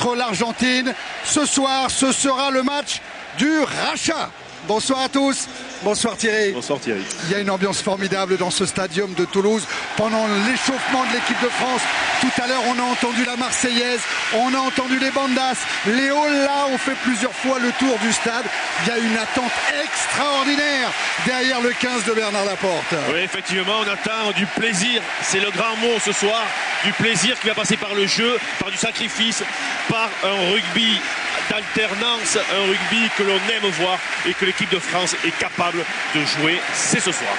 contre l'Argentine. Ce soir, ce sera le match du rachat. Bonsoir à tous. Bonsoir Thierry. Bonsoir Thierry. Il y a une ambiance formidable dans ce stadium de Toulouse. Pendant l'échauffement de l'équipe de France, tout à l'heure on a entendu la Marseillaise, on a entendu les bandas, les Hollas ont fait plusieurs fois le tour du stade. Il y a une attente extraordinaire derrière le 15 de Bernard Laporte. Oui, effectivement, on attend du plaisir. C'est le grand mot ce soir. Du plaisir qui va passer par le jeu, par du sacrifice, par un rugby d'alternance, un rugby que l'on aime voir et que l'équipe de France est capable de jouer. C'est ce soir.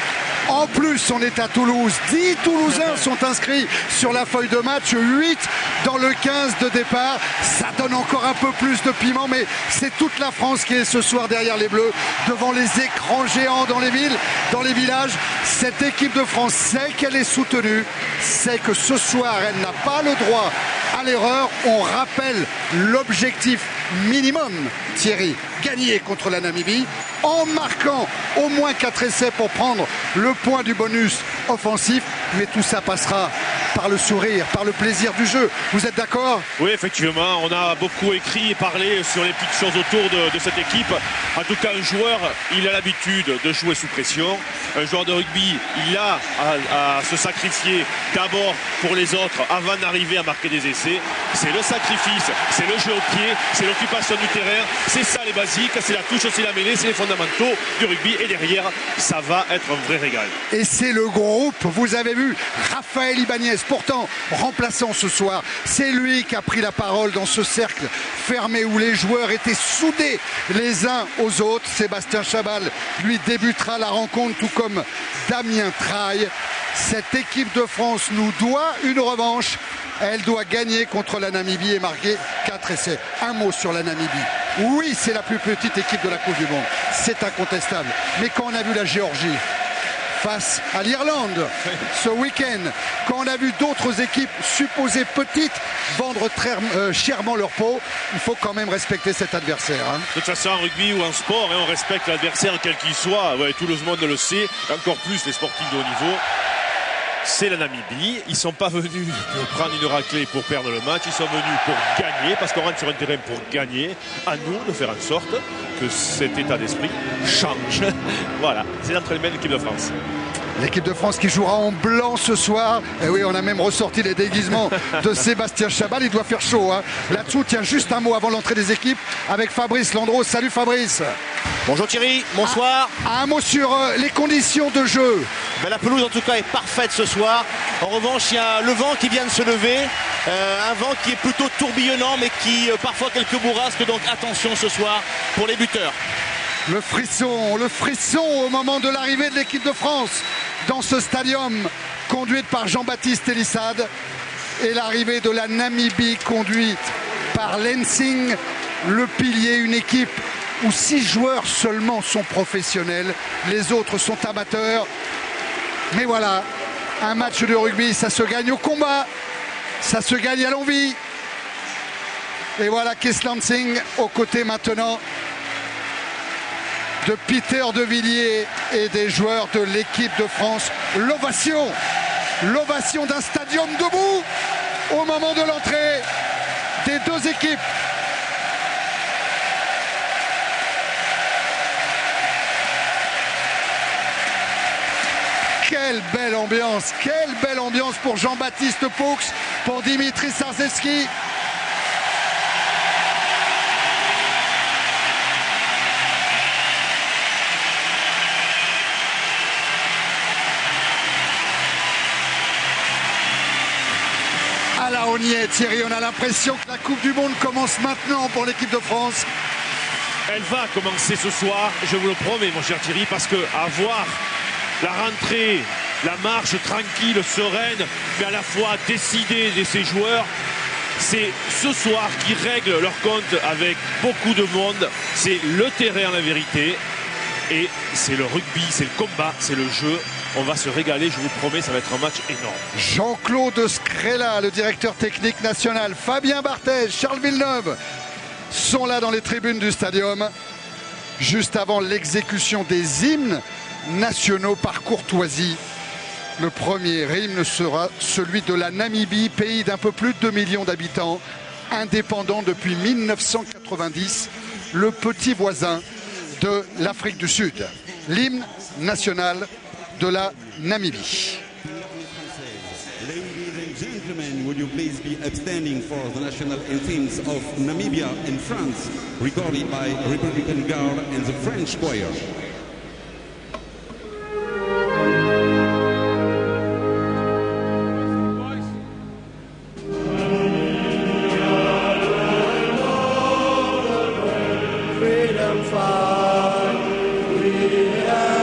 En plus, on est à Toulouse. 10 Toulousains sont inscrits sur la feuille de match, 8 dans le 15 de départ. Ça donne encore un peu plus de piment, mais c'est toute la France qui est ce soir derrière les Bleus, devant les écrans géants dans les villes, dans les villages. Cette équipe de France sait qu'elle est soutenue, sait que ce soir, elle n'a pas le droit à l'erreur. On rappelle l'objectif minimum, Thierry, gagner contre la Namibie en marquant au moins 4 essais pour prendre le point du bonus offensif, mais tout ça passera par le sourire, par le plaisir du jeu. Vous êtes d'accord? Oui, effectivement, on a beaucoup écrit et parlé sur les petites choses autour de cette équipe. En tout cas, un joueur, il a l'habitude de jouer sous pression. Un joueur de rugby, il a à se sacrifier d'abord pour les autres avant d'arriver à marquer des essais. C'est le sacrifice, c'est le jeu au pied, c'est l'occupation du terrain, c'est ça les basiques, c'est la touche, c'est la mêlée, c'est les fondamentaux du rugby. Et derrière, ça va être un vrai régal. Et c'est le groupe, vous avez vu, Raphaël Ibanez, pourtant remplaçant ce soir, c'est lui qui a pris la parole dans ce cercle fermé où les joueurs étaient soudés les uns aux autres. Sébastien Chabal, lui, débutera la rencontre, tout comme Damien Traille. Cette équipe de France nous doit une revanche. Elle doit gagner contre la Namibie et marquer 4 essais. Un mot sur la Namibie. Oui, c'est la plus petite équipe de la Coupe du Monde. C'est incontestable. Mais quand on a vu la Géorgie face à l'Irlande ce week-end, quand on a vu d'autres équipes supposées petites vendre très chèrement leur peau, il faut quand même respecter cet adversaire. Hein. De toute façon, en rugby ou en sport, on respecte l'adversaire quel qu'il soit. Ouais, tout le monde le sait, encore plus les sportifs de haut niveau. C'est la Namibie. Ils ne sont pas venus pour prendre une raclée pour perdre le match. Ils sont venus pour gagner, parce qu'on rentre sur un terrain pour gagner. À nous de faire en sorte que cet état d'esprit change. Voilà, c'est l'entraînement de l'équipe de France. L'équipe de France qui jouera en blanc ce soir. Et oui, on a même ressorti les déguisements de Sébastien Chabal. Il doit faire chaud. Hein. Là-dessous, tiens, juste un mot avant l'entrée des équipes avec Fabrice Landreau. Salut Fabrice. Bonjour Thierry, bonsoir. Un mot sur les conditions de jeu. La pelouse en tout cas est parfaite ce soir. En revanche, il y a le vent qui vient de se lever. Un vent qui est plutôt tourbillonnant, mais qui parfois quelques bourrasques. Donc attention ce soir pour les buteurs. Le frisson au moment de l'arrivée de l'équipe de France dans ce stadium, conduite par Jean-Baptiste Elissade, et l'arrivée de la Namibie, conduite par Lensing, le pilier, une équipe où 6 joueurs seulement sont professionnels, les autres sont amateurs. Mais voilà, un match de rugby, ça se gagne au combat, ça se gagne à l'envie. Et voilà Kees Lansing aux côtés maintenant de Peter De Villiers et des joueurs de l'équipe de France. L'ovation d'un stadium debout au moment de l'entrée des deux équipes. Quelle belle ambiance pour Jean-Baptiste Poux, pour Dimitri Sarzewski. Ah là, on y est, Thierry, on a l'impression que la Coupe du Monde commence maintenant pour l'équipe de France. Elle va commencer ce soir, je vous le promets mon cher Thierry, parce que avoir la rentrée, la marche tranquille, sereine, mais à la fois décidée de ces joueurs, c'est ce soir qui règle leur compte avec beaucoup de monde. C'est le terrain, la vérité, et c'est le rugby, c'est le combat, c'est le jeu. On va se régaler, je vous promets, ça va être un match énorme. Jean-Claude Scrella, le directeur technique national, Fabien Barthez, Charles Villeneuve sont là dans les tribunes du stadium, juste avant l'exécution des hymnes nationaux par courtoisie. Le premier hymne sera celui de la Namibie, pays d'un peu plus de 2 millions d'habitants. indépendant depuis 1990, le petit voisin de l'Afrique du Sud. L'hymne national de la Namibie. Gentlemen, would you please be upstanding for the national anthems of Namibia and France, recorded by Republican Guard and the French Choir. Freedom fight, we have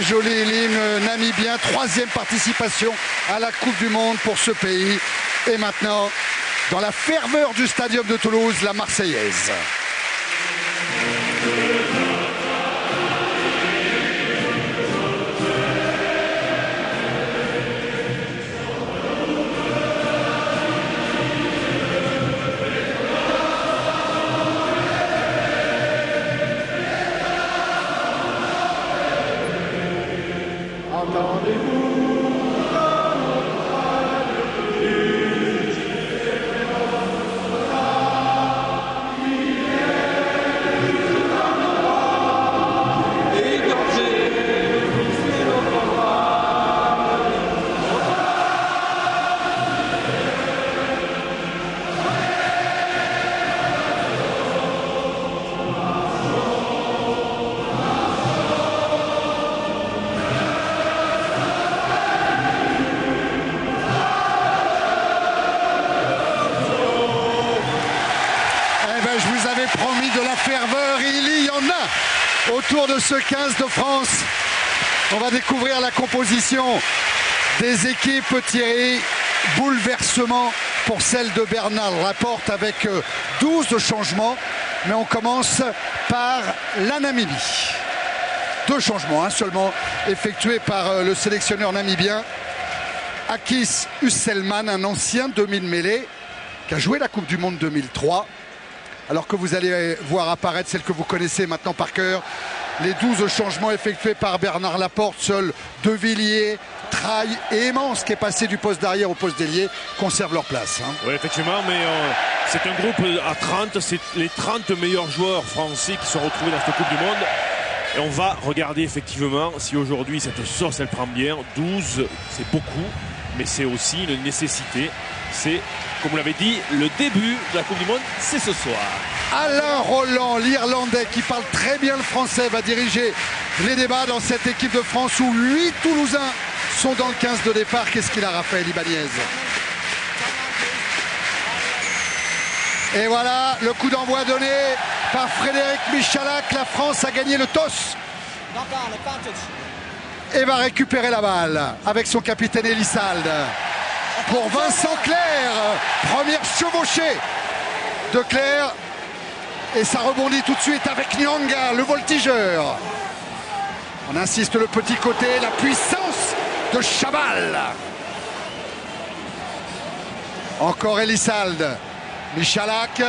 Joli l'hymne namibien, troisième participation à la Coupe du Monde pour ce pays. Et maintenant, dans la ferveur du Stadium de Toulouse, la Marseillaise. Promis de la ferveur, il y en a autour de ce 15 de France. On va découvrir la composition des équipes, Thierry. Bouleversement pour celle de Bernard Laporte avec 12 changements. Mais on commence par la Namibie. 2 changements, seulement effectués par le sélectionneur namibien. Akis Husselman, un ancien demi-de-mêlée qui a joué la Coupe du Monde 2003. Alors que vous allez voir apparaître celle que vous connaissez maintenant par cœur. Les 12 changements effectués par Bernard Laporte. Seuls De Villiers, Traille et Emmens, qui est passé du poste d'arrière au poste d'ailier, conservent leur place. Oui, effectivement, mais c'est un groupe à 30. C'est les 30 meilleurs joueurs français qui sont retrouvés dans cette Coupe du Monde. Et on va regarder effectivement si aujourd'hui cette sauce elle prend bien. 12, c'est beaucoup, mais c'est aussi une nécessité. C'est, comme vous l'avez dit, le début de la Coupe du Monde, c'est ce soir. Alain Roland, l'Irlandais qui parle très bien le français, va diriger les débats dans cette équipe de France où 8 Toulousains sont dans le 15 de départ. Qu'est-ce qu'il a, Raphaël Ibanez? Et voilà, le coup d'envoi donné par Frédéric Michalak. La France a gagné le toss et va récupérer la balle avec son capitaine Elissalde. Pour Vincent Clerc, première chevauchée de Clerc, et ça rebondit tout de suite avec Nyanga, le voltigeur. On insiste le petit côté, la puissance de Chabal. Encore Elissalde. Michalak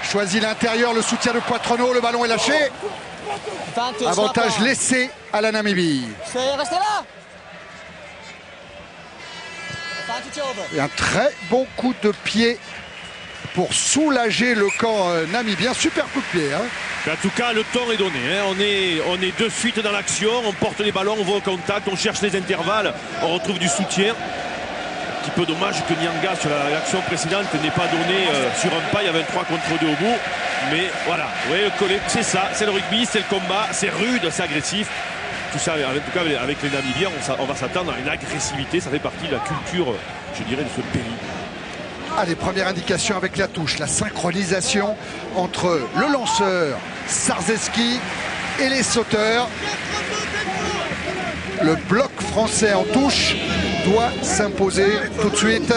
choisit l'intérieur, le soutien de Poitrenaud, le ballon est lâché. Avantage laissé à la Namibie. Restez là. Et un très bon coup de pied pour soulager le camp namibien. Super coup de pied. En tout cas, le ton est donné. Hein. On est de suite dans l'action. On porte les ballons, on va au contact, on cherche les intervalles, on retrouve du soutien. Un petit peu dommage que Nyanga, sur l'action précédente, n'ait pas donné sur un pas. Il y avait un 3 contre 2 au bout. Mais voilà, ouais, c'est ça, c'est le rugby, c'est le combat, c'est rude, c'est agressif. Tout ça, en tout cas, avec les Namibiens, on va s'attendre à une agressivité. Ça fait partie de la culture, je dirais, de ce pays. Allez, première indication avec la touche, la synchronisation entre le lanceur Sarzeski et les sauteurs. Le bloc français en touche doit s'imposer tout de suite.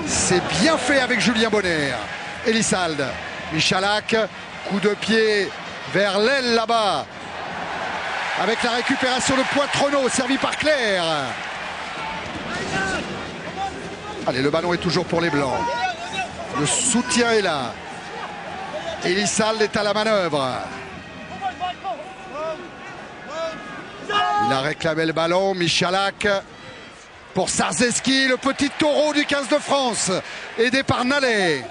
C'est bien fait avec Julien Bonner. Elissalde, Michalak, coup de pied vers l'aile là-bas. Avec la récupération de Poitrenaud, servi par Claire. Allez, le ballon est toujours pour les Blancs. Le soutien est là. Elissalde est à la manœuvre. Il a réclamé le ballon. Michalak pour Sarzeski, le petit taureau du 15 de France, aidé par Nallet.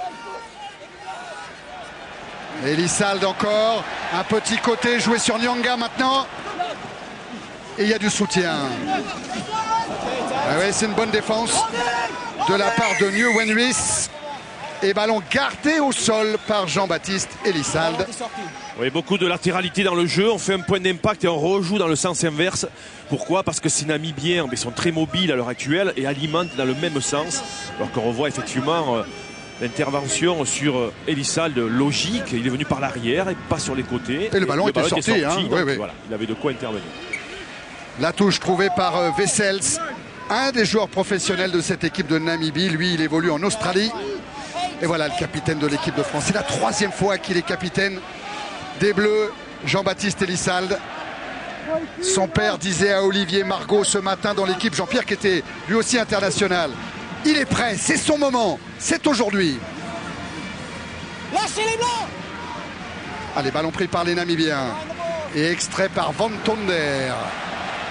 Elissalde encore. Un petit côté joué sur Nyanga maintenant. Et il y a du soutien. Ah ouais, c'est une bonne défense de la part de New Wenris. Et ballon gardé au sol par Jean-Baptiste Elissalde. Oui, beaucoup de latéralité dans le jeu. On fait un point d'impact et on rejoue dans le sens inverse. Pourquoi? Parce que ces Namibiens sont très mobiles à l'heure actuelle et alimentent dans le même sens. Alors qu'on revoit effectivement l'intervention sur Elissalde logique. Il est venu par l'arrière et pas sur les côtés. Et le ballon était sorti. Hein, donc, oui. Voilà, il avait de quoi intervenir. La touche trouvée par Wessels, un des joueurs professionnels de cette équipe de Namibie. Lui, il évolue en Australie. Et voilà le capitaine de l'équipe de France. C'est la 3e fois qu'il est capitaine des Bleus, Jean-Baptiste Elissalde. Son père disait à Olivier Margot ce matin dans l'équipe, Jean-Pierre qui était lui aussi international. Il est prêt, c'est son moment, c'est aujourd'hui. Lâchez les Blancs! Allez, ballon pris par les Namibiens. Et extrait par Van Tonder.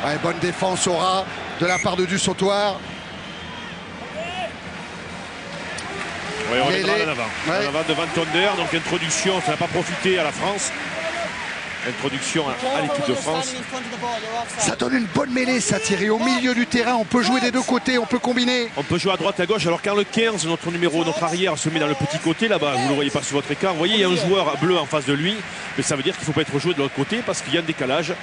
Ouais, bonne défense aura de la part de Du Sautoir. Oui, on est en avant. Ouais. En avant de Van Tonder, donc introduction, ça n'a pas profité à la France. Introduction à l'équipe de France. Ça donne une bonne mêlée, ça, Thierry. Au milieu du terrain, on peut jouer des deux côtés, on peut combiner. On peut jouer à droite, à gauche. Alors quand le 15, notre arrière, se met dans le petit côté là-bas, vous ne le voyez pas sur votre écran. Vous voyez, il y a un joueur bleu en face de lui. Mais ça veut dire qu'il ne faut pas être joué de l'autre côté parce qu'il y a un décalage.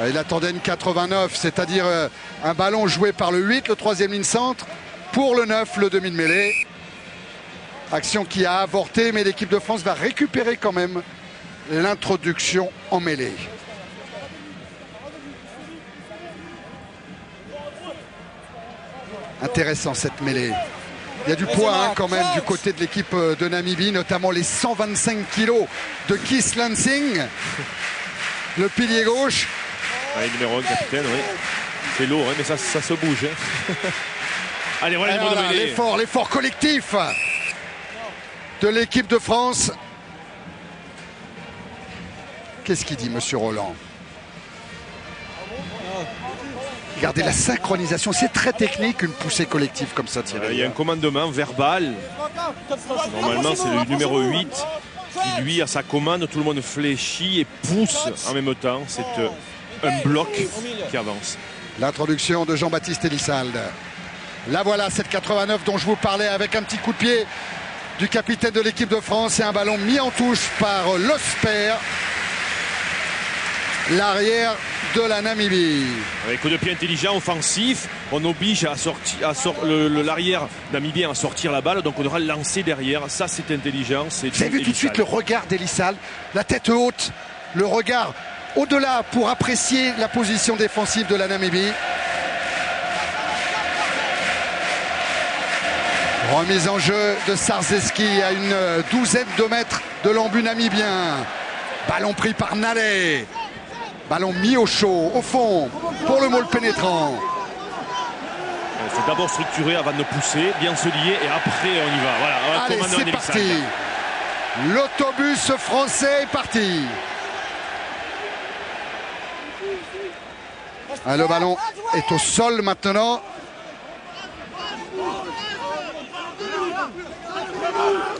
Il attendait une 89, c'est-à-dire un ballon joué par le 8, le 3e ligne centre. Pour le 9, le demi de mêlée. Action qui a avorté, mais l'équipe de France va récupérer quand même l'introduction en mêlée. Intéressant cette mêlée. Il y a du poids hein, quand même du côté de l'équipe de Namibie, notamment les 125 kilos de Keith Lansing, le pilier gauche. Ouais, numéro 1, capitaine, oui. C'est lourd, hein, mais ça se bouge. Hein. Allez, voilà, l'effort collectif de l'équipe de France. Qu'est-ce qu'il dit, monsieur Roland? Regardez la synchronisation, c'est très technique, une poussée collective comme ça, Thierry. Il y a un commandement verbal. Normalement, c'est le numéro 8 qui, lui, a sa commande. Tout le monde fléchit et pousse en même temps. C'est un bloc qui avance. L'introduction de Jean-Baptiste Elissalde. La voilà, cette 89 dont je vous parlais avec un petit coup de pied du capitaine de l'équipe de France et un ballon mis en touche par Losper, l'arrière de la Namibie. Avec coup de pied intelligent, offensif, on oblige l'arrière namibien à sortir la balle, donc on aura le lancer derrière. Ça, c'est intelligent. Vous avez vu tout de suite le regard d'Elissalde, la tête haute, le regard au-delà pour apprécier la position défensive de la Namibie. Remise en jeu de Sarzeski à une douzaine de mètres de l'embut namibien. Ballon pris par Nallet. Ballon mis au chaud, au fond, pour le môle pénétrant. Il faut d'abord structurer avant de pousser, bien se lier et après on y va. Voilà, allez, c'est parti. L'autobus français est parti. Le ballon est au sol maintenant.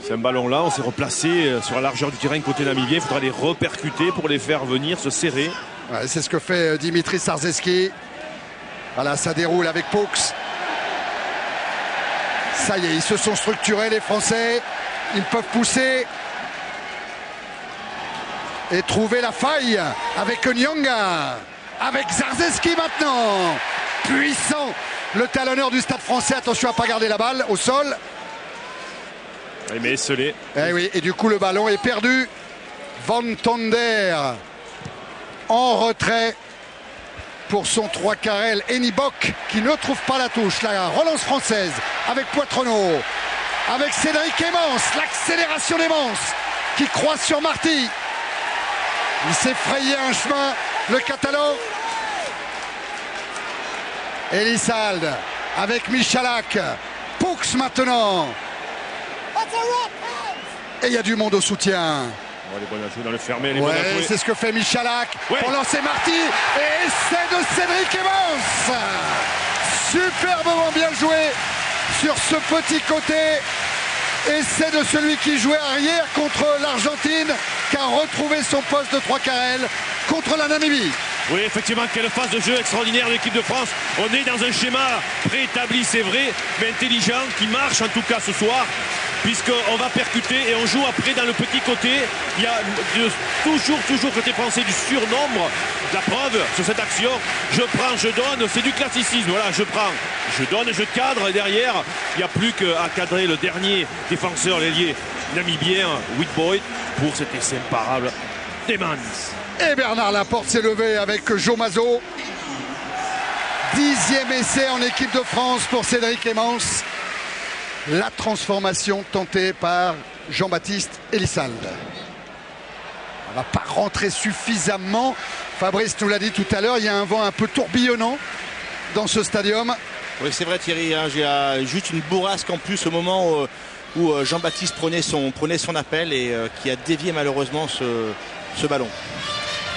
C'est un ballon là, on s'est replacé sur la largeur du terrain côté namibien. Il faudra les repercuter pour les faire venir se serrer. Ouais, c'est ce que fait Dimitri Sarzeski. Voilà, ça déroule avec Paux. Ça y est, ils se sont structurés les Français. Ils peuvent pousser et trouver la faille avec Nyanga. Avec Sarzeski maintenant. Puissant, le talonneur du Stade Français. Attention à ne pas garder la balle au sol. Mais esselé. Oui, et du coup le ballon est perdu. Van Tonder en retrait pour son 3 carrel. Enibok qui ne trouve pas la touche. La relance française avec Poitronneau, avec Cédric Emmons, l'accélération d'Emmons qui croise sur Marty. Il s'est frayé un chemin, le Catalan. Elissalde avec Michalak. Paux maintenant. Et il y a du monde au soutien. Les bonnes à jouer dans le fermé. Ouais, c'est ce que fait Michalak pour lancer Marty. Et essai de Cédric Emmons. Superbement bien joué sur ce petit côté. Essai de celui qui jouait arrière contre l'Argentine, qui a retrouvé son poste de 3 carrel contre la Namibie. Oui, effectivement, quelle phase de jeu extraordinaire de l'équipe de France. On est dans un schéma préétabli, c'est vrai, mais intelligent, qui marche en tout cas ce soir, puisqu'on va percuter et on joue après dans le petit côté. Il y a toujours côté français du surnombre. La preuve sur cette action, je prends, je donne, c'est du classicisme. Voilà, je prends, je donne, je cadre, et derrière, il n'y a plus qu'à cadrer le dernier défenseur, l'ailier namibien, Witboy, pour cet essai imparable d'Emmons. Et Bernard Laporte s'est levé avec Joe Mazo. 10e essai en équipe de France pour Cédric Emmons. La transformation tentée par Jean-Baptiste Elissalde. On ne va pas rentrer suffisamment. Fabrice nous l'a dit tout à l'heure, il y a un vent un peu tourbillonnant dans ce stadium. Oui, c'est vrai Thierry, hein, j'ai juste une bourrasque en plus au moment où Jean-Baptiste prenait son appel et qui a dévié malheureusement ce ballon.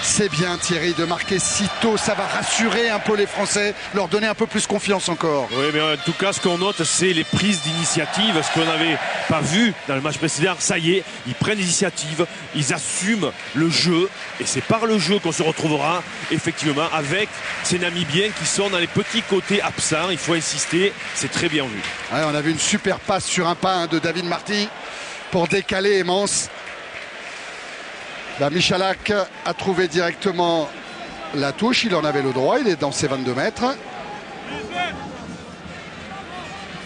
C'est bien Thierry de marquer si tôt, ça va rassurer un peu les Français, leur donner un peu plus confiance encore. Oui, mais en tout cas ce qu'on note c'est les prises d'initiative, ce qu'on n'avait pas vu dans le match précédent. Ça y est, ils prennent l'initiative, ils assument le jeu et c'est par le jeu qu'on se retrouvera effectivement avec ces Namibiens qui sont dans les petits côtés absents. Il faut insister, c'est très bien vu. Ouais, on a vu une super passe sur un pas de David Marty pour décaler Emmons. Michalak a trouvé directement la touche, il en avait le droit, il est dans ses 22 mètres.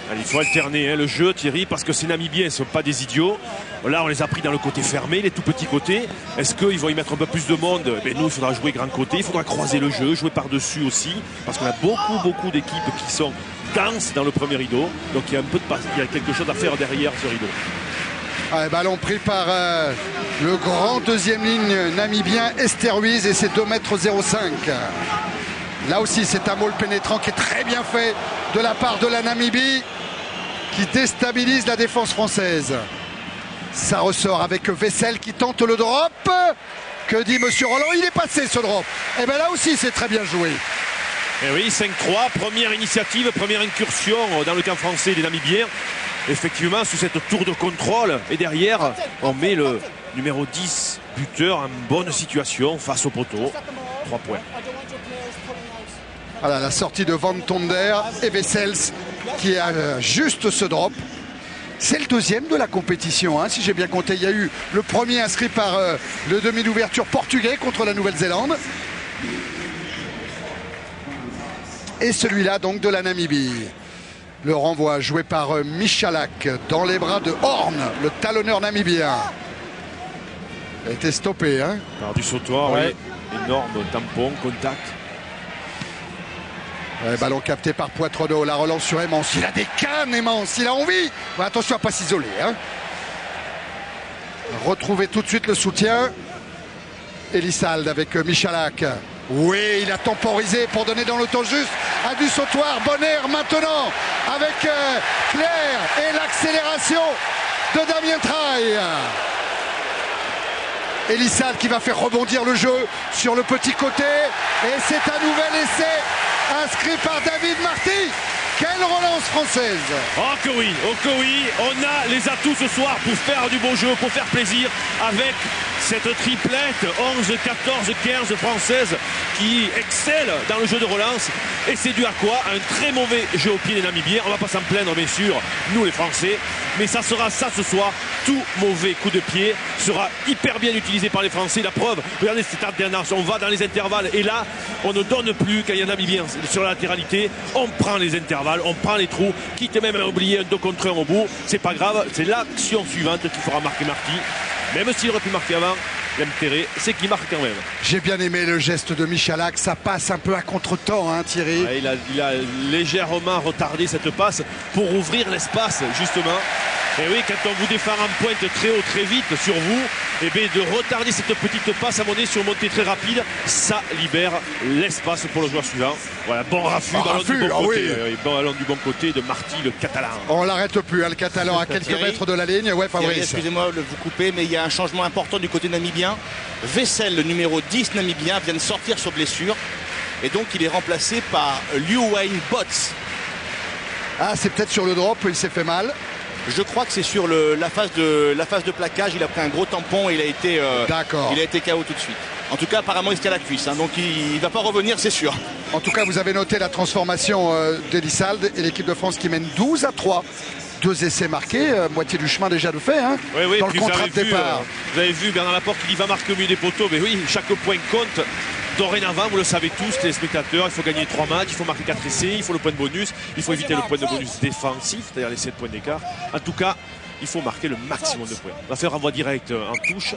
Allez, il faut alterner le jeu Thierry parce que ces Namibiens ne sont pas des idiots. Là on les a pris dans le côté fermé, les tout petits côtés. Est-ce qu'ils vont y mettre un peu plus de monde? Nous il faudra jouer grand côté, il faudra croiser le jeu, jouer par-dessus aussi. Parce qu'on a beaucoup d'équipes qui sont denses dans le premier rideau. Donc il y a il y a quelque chose à faire derrière ce rideau. Ouais, ballon pris par le grand deuxième ligne namibien Esteruiz et c'est 2,05 m. Là aussi c'est un maul pénétrant qui est très bien fait de la part de la Namibie qui déstabilise la défense française. Ça ressort avec Wessel qui tente le drop. Que dit Monsieur Roland? Il est passé ce drop. Et bien là aussi c'est très bien joué. Et oui, 5-3, première initiative, première incursion dans le camp français des Namibiens. Effectivement, sous cette tour de contrôle. Et derrière, on met le numéro 10 buteur en bonne situation face au poteau. 3 points. Voilà la sortie de Van Tonder et Wessels qui a juste ce drop. C'est le deuxième de la compétition, hein, si j'ai bien compté. Il y a eu le premier inscrit par le demi d'ouverture portugais contre la Nouvelle-Zélande. Et celui-là donc de la Namibie. Le renvoi joué par Michalak dans les bras de Horn, le talonneur namibien. Il a été stoppé. Hein. Par du sautoir, ouais. Oui. Énorme tampon, contact. Ouais, ballon capté par Poitronneau. La relance sur Emmons. Il a des cannes, Emmons. Il a envie. Ouais, attention à ne pas s'isoler. Hein. Retrouver tout de suite le soutien. Elissalde avec Michalak. Oui, il a temporisé pour donner dans le temps juste à du sautoir. Bonner maintenant avec Claire et l'accélération de Damien Traille. Elissalde qui va faire rebondir le jeu sur le petit côté. Et c'est un nouvel essai inscrit par David Marty. Quelle relance française! Oh que oui, on a les atouts ce soir pour faire du beau jeu, pour faire plaisir avec cette triplette 11, 14, 15 française qui excelle dans le jeu de relance. Et c'est dû à quoi? Un très mauvais jeu au pied des Namibiens. On va pas s'en plaindre bien sûr, nous les Français, mais ça sera ça ce soir. Tout mauvais coup de pied sera hyper bien utilisé par les Français. La preuve, regardez cette alternance, on va dans les intervalles et là on ne donne plus quand il y a un Namibien sur la latéralité, on prend les intervalles, on prend les trous, quitte même à oublier un 2 contre 1 au bout, c'est pas grave, c'est l'action suivante qui fera marquer Marty. Même s'il aurait pu marquer avant, l'intérêt, c'est qu'il marque quand même. J'ai bien aimé le geste de Michalak, ça passe un peu à contre-temps, hein, Thierry. Ouais, il a légèrement retardé cette passe pour ouvrir l'espace, justement. Et oui, quand on vous défend en pointe très haut, très vite sur vous, et bien de retarder cette petite passe à monnaie sur montée très rapide, ça libère l'espace pour le joueur suivant. Voilà, bon raffut, ballon du bon côté. Oui. Ballon du bon côté de Marty, le Catalan. On l'arrête plus, hein, le Catalan à quelques mètres de la ligne. Ouais, Fabrice. Excusez-moi de vous couper, mais il y a un changement important du côté namibien. Vessel, le numéro 10 namibien, vient de sortir sur blessure. Et donc il est remplacé par Liu Wayne Botts. Ah, c'est peut-être sur le drop, il s'est fait mal. Je crois que c'est sur la phase de plaquage. Il a pris un gros tampon et il a été KO tout de suite. En tout cas, apparemment, il se tient la cuisse. Hein, donc, il ne va pas revenir, c'est sûr. En tout cas, vous avez noté la transformation d'Elissalde et l'équipe de France qui mène 12-3. 2 essais marqués, moitié du chemin déjà de fait, hein, oui, dans le contrat de départ. Vous avez vu Bernard Laporte qui dit va marquer au milieu des poteaux. Mais oui, chaque point compte. Dorénavant, vous le savez tous, les spectateurs, il faut gagner 3 matchs, il faut marquer 4 essais, il faut le point de bonus, il faut éviter le point de bonus défensif, c'est-à-dire les 7 points d'écart. En tout cas, il faut marquer le maximum de points. On va faire renvoi direct en touche.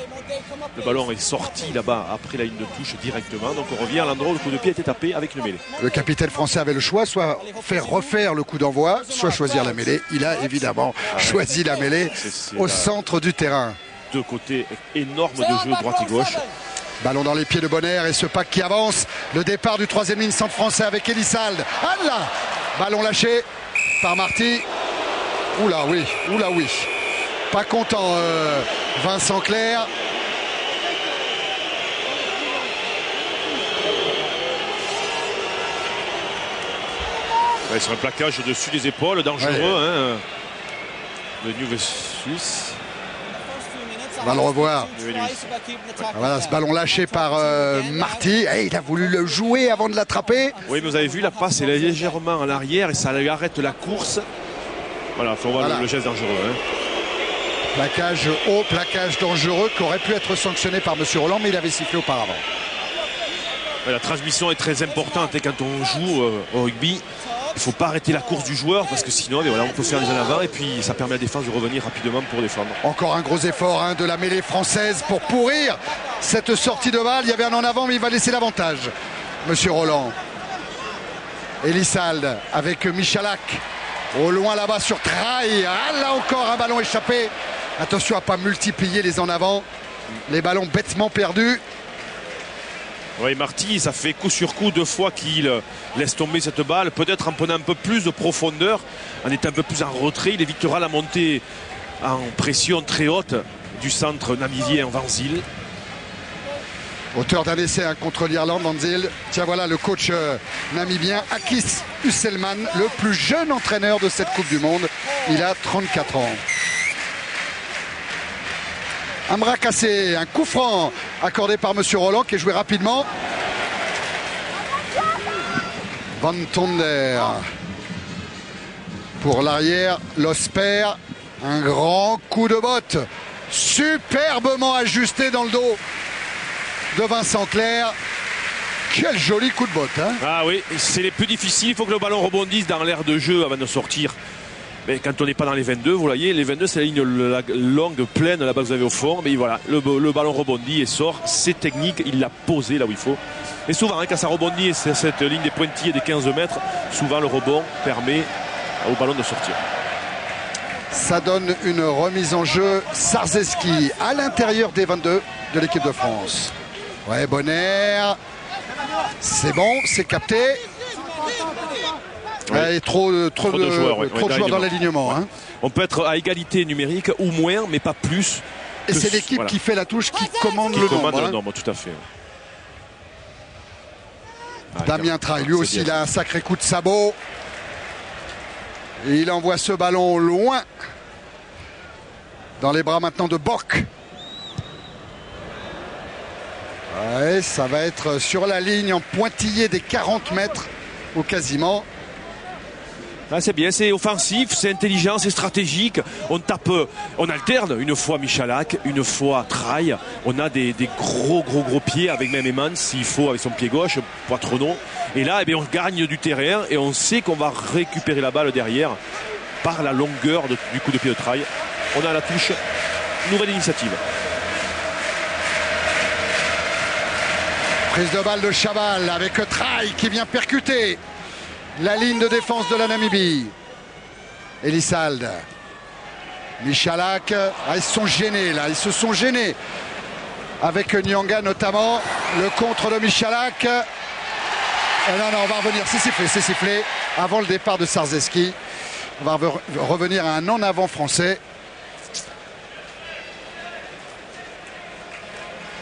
Le ballon est sorti là-bas après la ligne de touche directement. Donc on revient à l'endroit où le coup de pied a été tapé avec le mêlée. Le capitaine français avait le choix, soit faire refaire le coup d'envoi, soit choisir la mêlée. Il a évidemment choisi la mêlée au centre du terrain. 2 côtés énormes de jeu droite et gauche. Ballon dans les pieds de Bonner et ce pack qui avance. Le départ du 3e ligne centre français avec Elissalde. Ah là, ballon lâché par Marty. Oula oui. Pas content Vincent Clerc. Ouais, sur un plaquage au-dessus des épaules, dangereux. Hein. Le New Suisse. On va le revoir. Voilà ce ballon lâché par Marty. Il a voulu le jouer avant de l'attraper. Oui, mais vous avez vu, la passe est légèrement en arrière et ça lui arrête la course. Voilà, il faut voir le geste dangereux. Hein. Plaquage haut, plaquage dangereux qui aurait pu être sanctionné par M. Roland, mais il avait sifflé auparavant. Ouais, la transmission est très importante et quand on joue au rugby, il ne faut pas arrêter la course du joueur parce que sinon on peut faire les en avant et puis ça permet à la défense de revenir rapidement pour défendre. Encore un gros effort de la mêlée française pour pourrir cette sortie de balle. Il y avait un en avant mais il va laisser l'avantage. Monsieur Roland. Elissalde avec Michalak. Au loin là-bas sur Traille. Ah là encore un ballon échappé. Attention à ne pas multiplier les en avant. Les ballons bêtement perdus. Oui, Marty, ça fait coup sur coup 2 fois qu'il laisse tomber cette balle. Peut-être en prenant un peu plus de profondeur, en étant un peu plus en retrait, il évitera la montée en pression très haute du centre namibien Van Zyl. Auteur d'un essai contre l'Irlande, Van Zyl. Tiens, voilà le coach namibien Akis Husselman, le plus jeune entraîneur de cette Coupe du Monde. Il a 34 ans. Un bras cassé, un coup franc accordé par M. Roland qui est joué rapidement. Van Tonder pour l'arrière, Losper, un grand coup de botte superbement ajusté dans le dos de Vincent Clerc. Quel joli coup de botte hein. Ah oui, c'est les plus difficiles, il faut que le ballon rebondisse dans l'air de jeu avant de sortir. Mais quand on n'est pas dans les 22, vous voyez, les 22 c'est la ligne longue, pleine là-bas que vous avez au fond. Mais voilà, le ballon rebondit et sort. C'est technique, il l'a posé là où il faut. Et souvent, quand ça rebondit et c'est cette ligne des pointillés des 15 mètres, souvent le rebond permet au ballon de sortir. Ça donne une remise en jeu. Sarzeski à l'intérieur des 22 de l'équipe de France. Ouais, Bonner. C'est bon, c'est capté. Ouais, trop de joueurs dans l'alignement. Hein. On peut être à égalité numérique ou moins, mais pas plus. Et c'est l'équipe qui fait la touche qui commande le nombre. Tout à fait. Damien Traille, lui aussi, il a un sacré coup de sabot. Et il envoie ce ballon loin. Dans les bras maintenant de Bock. Ouais, ça va être sur la ligne en pointillé des 40 mètres ou quasiment. Ah, c'est bien, c'est offensif, c'est intelligent, c'est stratégique. On tape, on alterne une fois Michalak, une fois Traille. On a des gros pieds avec même Emmans s'il faut avec son pied gauche, Poitrenaud. Et là, eh bien, on gagne du terrain et on sait qu'on va récupérer la balle derrière par la longueur du coup de pied de Traille. On a la touche, nouvelle initiative. Prise de balle de Chabal avec Traille qui vient percuter la ligne de défense de la Namibie. Elissalde. Michalak. Ah, ils se sont gênés là. Ils se sont gênés. Avec Nyanga notamment. Le contre de Michalak. Non, on va revenir. C'est sifflé. Avant le départ de Sarzeski. On va revenir à un en avant français.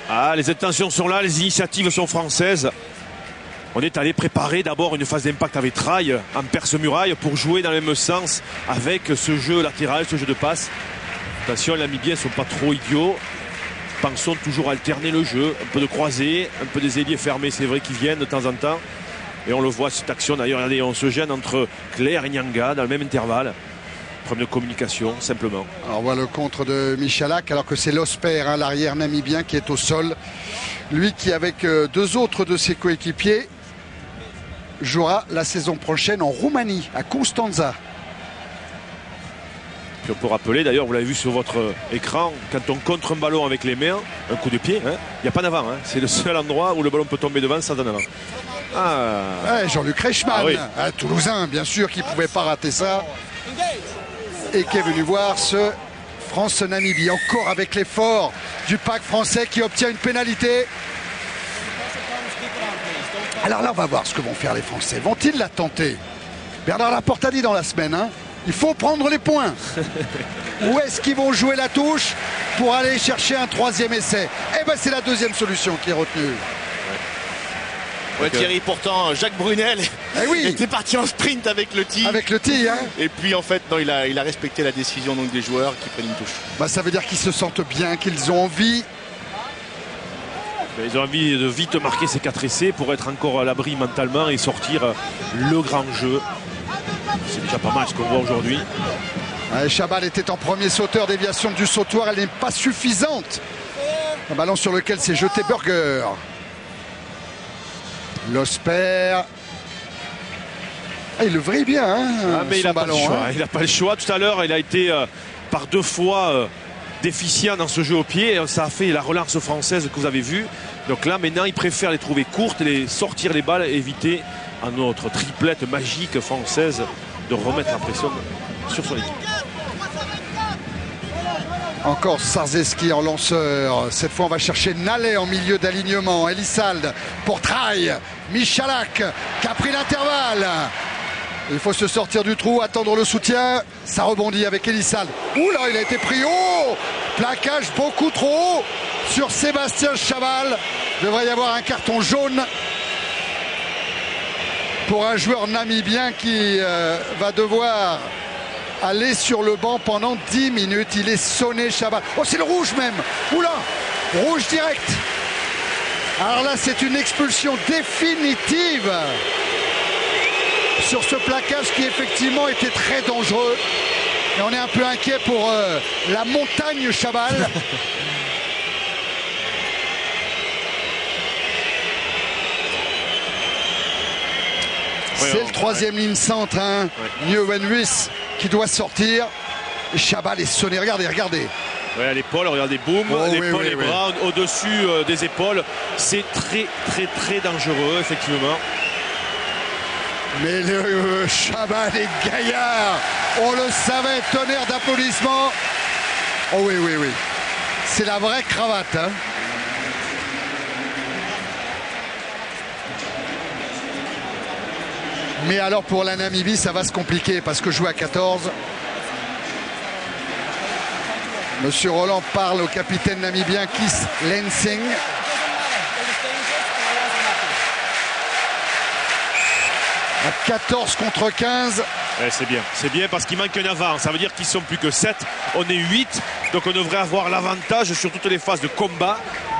Ah, les intentions sont là. Les initiatives sont françaises. On est allé préparer d'abord une phase d'impact avec Traille en perce-muraille pour jouer dans le même sens avec ce jeu latéral, ce jeu de passe. Attention, les Namibiens ne sont pas trop idiots. Pensons toujours à alterner le jeu. Un peu de croisé, un peu des ailiers fermés, c'est vrai qu'ils viennent de temps en temps. Et on le voit, cette action d'ailleurs, regardez, on se gêne entre Claire et Nyanga dans le même intervalle. Problème de communication, simplement. Alors on voit le contre de Michalak, alors que c'est Losper, hein, l'arrière namibien qui est au sol. Lui qui, avec deux autres de ses coéquipiers, jouera la saison prochaine en Roumanie, à Constanța. Puis on peut rappeler, d'ailleurs, vous l'avez vu sur votre écran, quand on contre un ballon avec les mains, un coup de pied, il n'y a pas d'avant. Hein. C'est le seul endroit où le ballon peut tomber devant sans en avant. Ouais, Jean-Luc Reichmann, oui. Toulousain, bien sûr, qui ne pouvait pas rater ça. Et qui est venu voir ce France-Namibie, encore avec l'effort du pack français qui obtient une pénalité. Alors là, on va voir ce que vont faire les Français. Vont-ils la tenter? Bernard Laporte a dit dans la semaine, hein, il faut prendre les points. Ou est-ce qu'ils vont jouer la touche pour aller chercher un troisième essai? Eh bien, c'est la deuxième solution qui est retenue. Ouais, Thierry, pourtant, Jacques Brunel oui. était parti en sprint avec le tee. Avec le tee, hein. Et puis, en fait, non, il a respecté la décision donc, des joueurs qui prennent une touche. Bah, ça veut dire qu'ils se sentent bien, qu'ils ont envie. Ils ont envie de vite marquer ces 4 essais pour être encore à l'abri mentalement et sortir le grand jeu. C'est déjà pas mal ce qu'on voit aujourd'hui. Chabal était en premier sauteur, déviation du sautoir, elle n'est pas suffisante. Un ballon sur lequel s'est jeté Burger. Losper. Il le vrille bien, hein, mais il n'a pas le choix. Hein. Il n'a pas le choix. Tout à l'heure, il a été par 2 fois déficient dans ce jeu au pied. Ça a fait la relance française que vous avez vue. Donc là, maintenant, il préfère les trouver courtes, sortir les balles et éviter à notre triplette magique française de remettre la pression sur son équipe. Encore Sarzeski en lanceur. Cette fois, on va chercher Nallet en milieu d'alignement. Elissalde pour Traille. Michalak qui a pris l'intervalle. Il faut se sortir du trou, attendre le soutien. Ça rebondit avec Elissalde. Ouh là, il a été pris haut. Plaquage beaucoup trop haut sur Sébastien Chabal. Il devrait y avoir un carton jaune pour un joueur namibien qui va devoir aller sur le banc pendant 10 minutes. Il est sonné, Chabal. Oh, c'est le rouge même. Oula, rouge direct. Alors là, c'est une expulsion définitive sur ce plaquage qui effectivement était très dangereux. Et on est un peu inquiet pour la montagne Chabal. C'est le troisième ligne centre, hein. Nieuwenhuis qui doit sortir. Et Chabal est sonné. Regardez. Ouais, à l'épaule, regardez, boum, l'épaule, les bras au-dessus des épaules. C'est très dangereux, effectivement. Mais le Chabal est gaillard. On le savait, tonnerre d'applaudissements. Oh oui. C'est la vraie cravate, hein. Mais alors pour la Namibie, ça va se compliquer parce que jouer à 14. Monsieur Roland parle au capitaine namibien Keith Lensing. À 14 contre 15. C'est bien parce qu'il manque un avant. Ça veut dire qu'ils sont plus que 7. On est 8. Donc on devrait avoir l'avantage sur toutes les phases de combat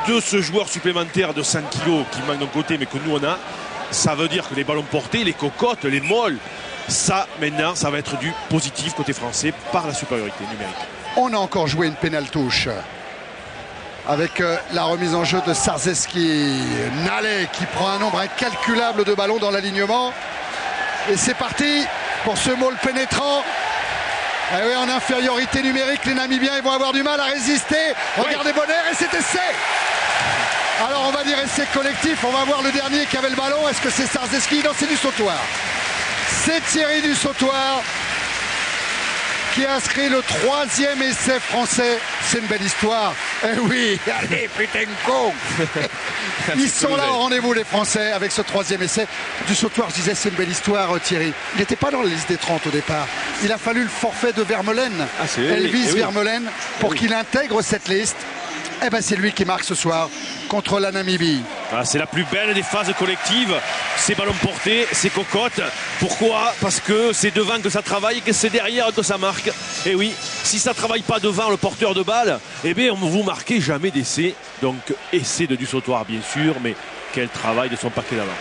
de ce joueur supplémentaire de 5 kg qui manque d'un côté mais que nous on a. Ça veut dire que les ballons portés, les cocottes, les molles, ça maintenant ça va être du positif côté français par la supériorité numérique. On a encore joué une pénale touche avec la remise en jeu de Sarzeski. Nallet qui prend un nombre incalculable de ballons dans l'alignement. Et c'est parti pour ce maul pénétrant. Et oui, en infériorité numérique, les Namibiens ils vont avoir du mal à résister. Regardez Bonner et c'est essai. Alors on va dire essai collectif. On va voir le dernier qui avait le ballon. Est-ce que c'est Sarzeski? Non, c'est du Sautoir. C'est Thierry du Sautoir qui a inscrit le 3e essai français. C'est une belle histoire. Eh oui, allez, putain con. Ils sont là au rendez-vous, les Français, avec ce 3e essai. Du Sautoir, je disais, c'est une belle histoire, Thierry. Il n'était pas dans la liste des 30 au départ. Il a fallu le forfait de Vermeulen, Elvis Vermeulen, pour qu'il intègre cette liste. Eh ben c'est lui qui marque ce soir contre la Namibie. Ah, c'est la plus belle des phases collectives, ces ballons portés, ces cocottes. Pourquoi? Parce que c'est devant que ça travaille et que c'est derrière que ça marque. Et oui, si ça ne travaille pas devant le porteur de balle, eh bien vous marquez jamais d'essai. Donc essai de du Sautoir bien sûr, mais quel travail de son paquet d'avant.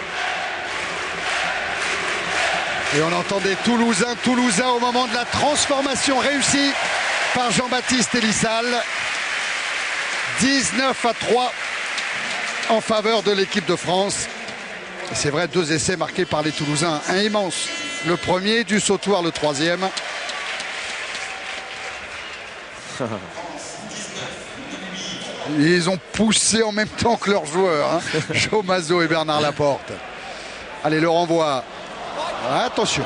Et on entendait Toulousain au moment de la transformation réussie par Jean-Baptiste Elissal. 19-3 en faveur de l'équipe de France. C'est vrai, 2 essais marqués par les Toulousains. Un immense, le premier, du Sautoir le 3e. Ils ont poussé en même temps que leurs joueurs, hein. Joe Mazot et Bernard Laporte. Allez, le renvoi. Attention.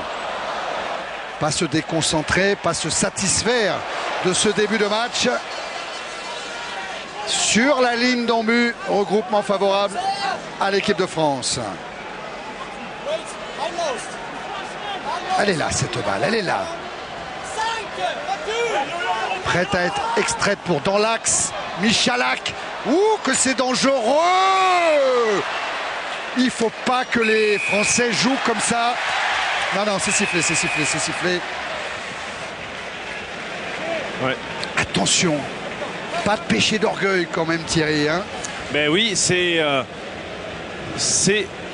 Pas se déconcentrer, pas se satisfaire de ce début de match. Sur la ligne d'en but, regroupement favorable à l'équipe de France. Elle est là, cette balle, elle est là. Prête à être extraite pour dans l'axe. Michalak. Ouh, que c'est dangereux! Il ne faut pas que les Français jouent comme ça. Non, non, c'est sifflé, c'est sifflé, c'est sifflé. Ouais. Attention. Pas de péché d'orgueil quand même, Thierry, hein. Ben oui, c'est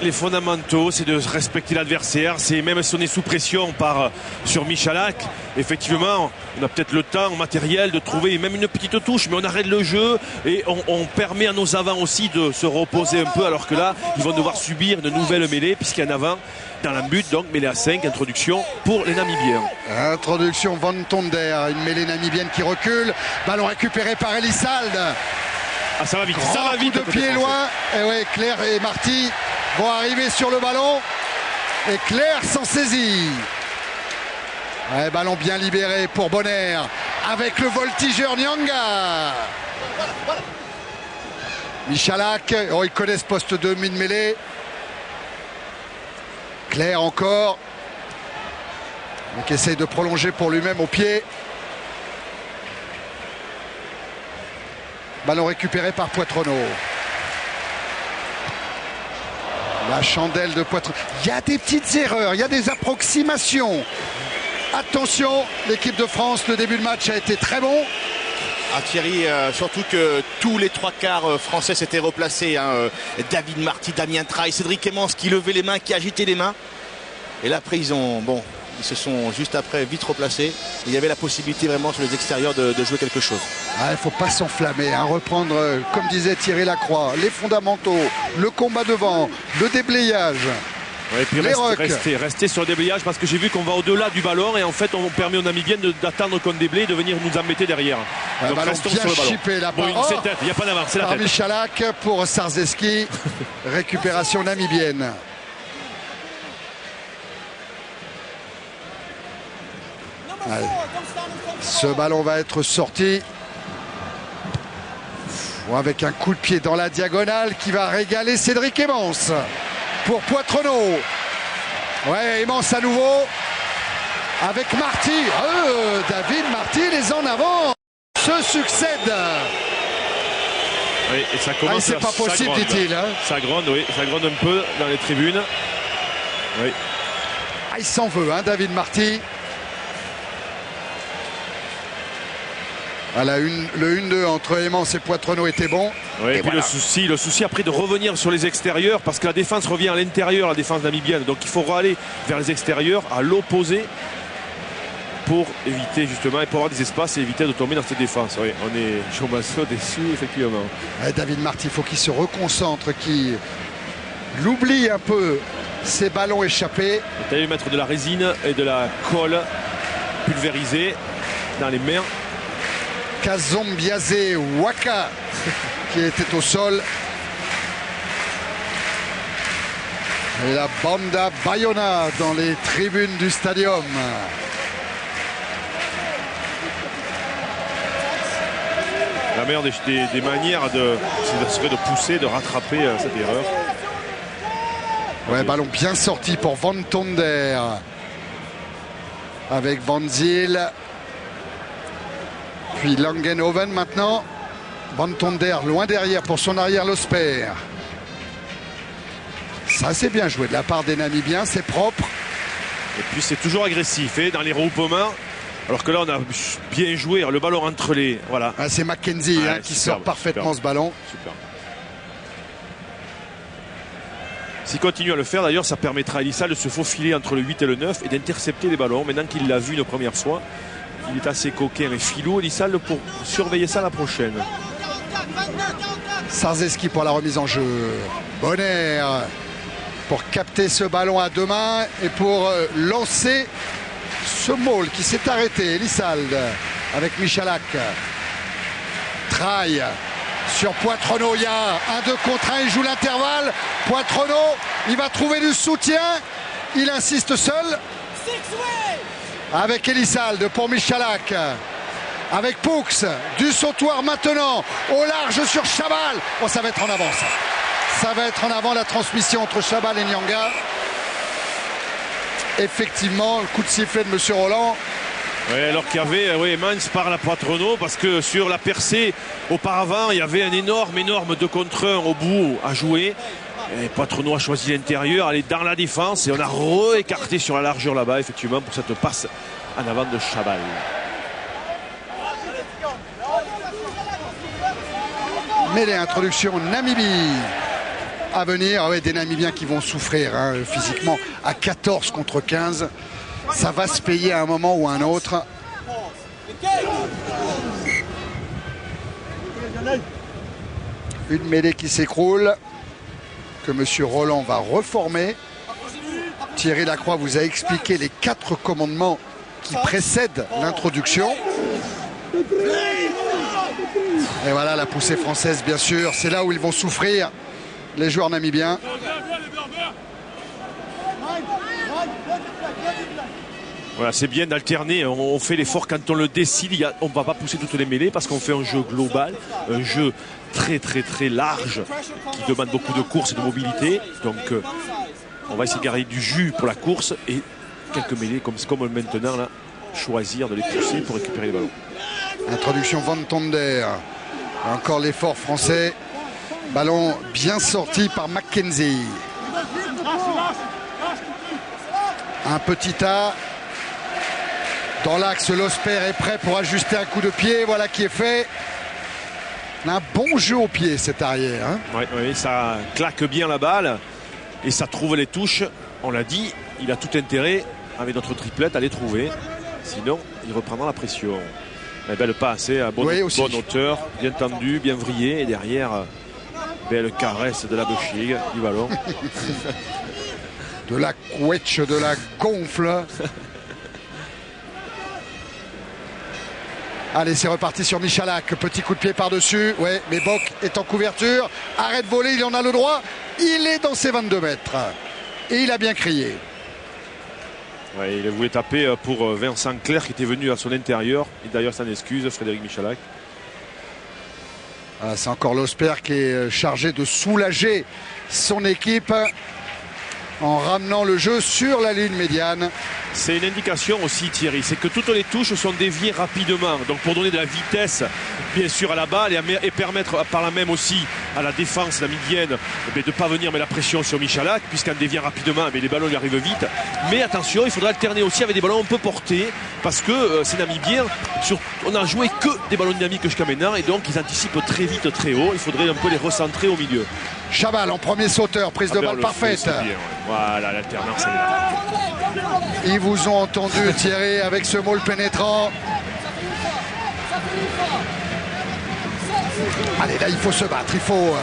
les fondamentaux, c'est de respecter l'adversaire. C'est même si on est sous pression sur Michalak, effectivement, on a peut-être le temps matériel de trouver même une petite touche, mais on arrête le jeu et on permet à nos avants aussi de se reposer un peu, alors que là, ils vont devoir subir une nouvelle mêlée puisqu'il y a un avant dans la but, donc mêlée à 5, introduction pour les Namibiens. Introduction Van Tonder, une mêlée namibienne qui recule, ballon récupéré par Elissald. Ah, ça va vite, grand ça va vite. Coup de pied loin, et ouais, Claire et Marty vont arriver sur le ballon, et Claire s'en saisit. Ouais, ballon bien libéré pour Bonner, avec le voltigeur Nyanga. Michalak, oh, il connaît ce poste de mine-mêlée. Claire encore. Donc essaye de prolonger pour lui-même au pied. Ballon récupéré par Poitronneau. La chandelle de Poitronneau. Il y a des petites erreurs, il y a des approximations. Attention, l'équipe de France, le début de match a été très bon. Ah, Thierry, surtout que tous les 3/4 français s'étaient replacés, hein. David Marty, Damien Traille, Cédric Emmons qui levait les mains, qui agitait les mains. Et là après ils se sont juste après vite replacés. Il y avait la possibilité vraiment sur les extérieurs de jouer quelque chose. Il ne faut pas s'enflammer, hein. Reprendre, comme disait Thierry Lacroix, les fondamentaux, le combat devant, le déblayage. Ouais, et puis rester sur le déblayage, parce que j'ai vu qu'on va au-delà du ballon et en fait on permet aux Namibiens d'attendre qu'on déblaye et de venir nous embêter derrière. Donc ballon restons bien sur le ballon. chippé là. Bon, il n'y a pas d'avance, c'est la par tête. Michalak pour Sarzeski. Récupération namibienne. Allez. Ce ballon va être sorti. Avec un coup de pied dans la diagonale qui va régaler Cédric Emmons. Pour Poitronneau. Ouais, Emmons à nouveau. Avec Marty. David Marty, les en avant se succèdent. Oui, et ça commence. C'est pas possible, dit-il. Hein. Ça gronde, oui, ça gronde un peu dans les tribunes. Oui. Il s'en veut, hein, David Marty. Le 1-2 entre Aimance et Poitrenau était bon. Ouais, et puis voilà. le souci après de revenir sur les extérieurs, parce que la défense revient à l'intérieur, la défense namibienne. Donc il faut aller vers les extérieurs, à l'opposé, pour éviter justement, et pour avoir des espaces et éviter de tomber dans cette défense. Oui, on est Jomasso déçu, effectivement. Ouais, David Marty, il faut qu'il se reconcentre, qu'il oublie un peu ses ballons échappés. Il allait mettre de la résine et de la colle pulvérisée dans les mains. Kazombiase Waka qui était au sol. Et la Banda Bayona dans les tribunes du stadium. La meilleure des manières serait de pousser, de rattraper cette erreur. Ouais, ballon bien sorti pour Van Tonder. Avec Van Zyl. Puis Langenhoven maintenant. Van Tonder loin derrière pour son arrière Losper. Ça c'est bien joué de la part des Namibiens, c'est propre. Et puis c'est toujours agressif dans les regroupements. Alors que là on a bien joué, le ballon entre les... Voilà. Ah, c'est Mackenzie qui superbe, sort parfaitement superbe. ce ballon. Super. S'il continue à le faire d'ailleurs, ça permettra à Elissal de se faufiler entre le 8 et le 9 et d'intercepter les ballons. Maintenant qu'il l'a vu une première fois, il est assez coquin et filou, Elissal, pour surveiller ça la prochaine. Sarzeski pour la remise en jeu. Bonner pour capter ce ballon à deux mains et pour lancer ce maul qui s'est arrêté. Elissald avec Michalak. Traille sur Poitrenau. Il y a un 2 contre 1. Il joue l'intervalle. Poitrenau, il va trouver du soutien. Il insiste seul. Avec Elissald pour Michalak. Avec Poux, du sautoir maintenant, au large sur Chabal. Oh, ça va être en avant ça. Ça va être en avant la transmission entre Chabal et Nyanga. Effectivement, le coup de sifflet de M. Roland. Oui, alors qu'il y avait Mans par la Poitrenau, parce que sur la percée auparavant, il y avait un énorme 2 contre 1 au bout à jouer. Et Poitrenau a choisi l'intérieur, aller dans la défense et on a réécarté sur la largeur là-bas, effectivement, pour cette passe en avant de Chabal. Mais les introductions Namibie à venir. Ah ouais, des Namibiens qui vont souffrir physiquement à 14 contre 15. Ça va se payer à un moment ou à un autre. Une mêlée qui s'écroule, que M. Roland va reformer. Thierry Lacroix vous a expliqué les 4 commandements qui précèdent l'introduction. Et voilà la poussée française, bien sûr. C'est là où ils vont souffrir, les joueurs namibiens. Voilà, c'est bien d'alterner. On fait l'effort quand on le décide. On ne va pas pousser toutes les mêlées parce qu'on fait un jeu global, un jeu très large qui demande beaucoup de course et de mobilité. Donc on va essayer de garder du jus pour la course et quelques mêlées comme maintenant là, choisir de les pousser pour récupérer les ballons. Introduction Van Tonder. Encore l'effort français. Ballon bien sorti par Mackenzie. Un petit tas. Dans l'axe, Losper est prêt pour ajuster un coup de pied. Voilà qui est fait. Un bon jeu au pied cet arrière. Oui, ça claque bien la balle et ça trouve les touches. On l'a dit, il a tout intérêt avec notre triplette à les trouver. Sinon, il reprendra la pression. Mais belle passe, à bonne hauteur, bien tendu, bien vrillé. Et derrière, belle caresse de la bouchée du ballon. De la couetche, de la gonfle. Allez, c'est reparti sur Michalak. Petit coup de pied par-dessus. Ouais, mais Bock est en couverture. Arrête de voler, il en a le droit. Il est dans ses 22 mètres. Et il a bien crié. Ouais, il voulait taper pour Vincent Clerc qui était venu à son intérieur. Et d'ailleurs, s'en excuse, Frédéric Michalak. Ah, c'est encore Losper qui est chargé de soulager son équipe en ramenant le jeu sur la ligne médiane. C'est une indication aussi, Thierry, c'est que toutes les touches sont déviées rapidement. Donc pour donner de la vitesse, bien sûr, à la balle et permettre par là même aussi à la défense namibienne de ne pas venir mettre la pression sur Michalak, puisqu'en dévient rapidement, les ballons lui arrivent vite. Mais attention, il faudra alterner aussi avec des ballons un peu portés, parce que ces Namibiens, on n'a joué que des ballons dynamiques jusqu'à maintenant, et donc ils anticipent très vite, très haut. Il faudrait un peu les recentrer au milieu. Chaval en premier sauteur, prise de balle parfaite. Bien, ouais. Voilà, l'alternance est là. Ils vous ont entendu, Thierry, avec ce maul pénétrant. Allez, là, il faut se battre, il faut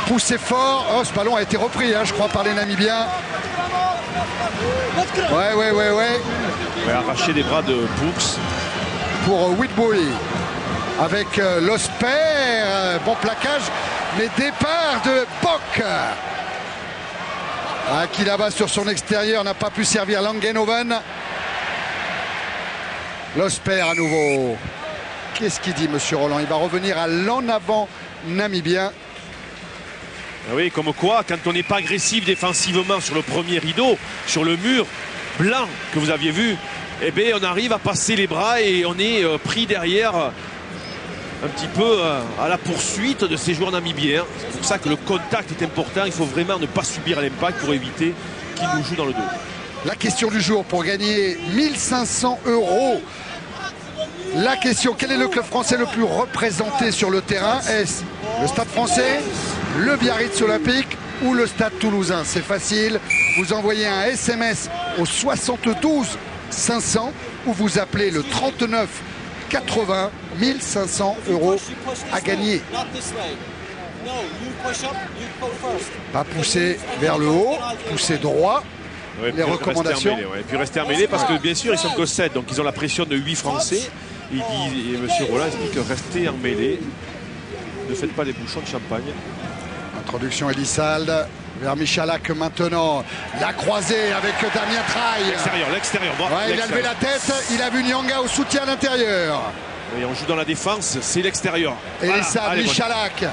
pousser fort. Oh, ce ballon a été repris, je crois, par les Namibiens. Ouais, arracher des bras de Brooks. Pour Witbooi. Avec Losper, bon plaquage, mais départ de Bock. Qui là-bas sur son extérieur n'a pas pu servir Langenhoven. Losper à nouveau. Qu'est-ce qu'il dit, monsieur Roland? Il va revenir à l'en avant namibien. Oui, comme quoi, quand on n'est pas agressif défensivement sur le premier rideau, sur le mur blanc que vous aviez vu, eh bien, on arrive à passer les bras et on est pris derrière un petit peu à la poursuite de ces joueurs namibiens. C'est pour ça que le contact est important. Il faut vraiment ne pas subir l'impact pour éviter qu'ils nous jouent dans le dos. La question du jour pour gagner 1500 €. La question, quel est le club français le plus représenté sur le terrain? Est-ce le Stade français, le Biarritz Olympique ou le Stade toulousain? C'est facile, vous envoyez un SMS au 72 500 ou vous appelez le 39 80, 1500 € à gagner. Pas pousser vers le haut, pousser droit. Ouais, les recommandations. Et puis rester en mêlée parce que bien sûr ils sont que 7, donc ils ont la pression de 8 Français. Et M. Roland explique que restez en mêlée, ne faites pas des bouchons de champagne. Introduction Elissalde vers Michalak maintenant. La croisée avec Damien Traille. L'extérieur. Bon, il a levé la tête, il a vu Nyanga au soutien à l'intérieur. Et on joue dans la défense, c'est l'extérieur. Elissalde, voilà. Michalak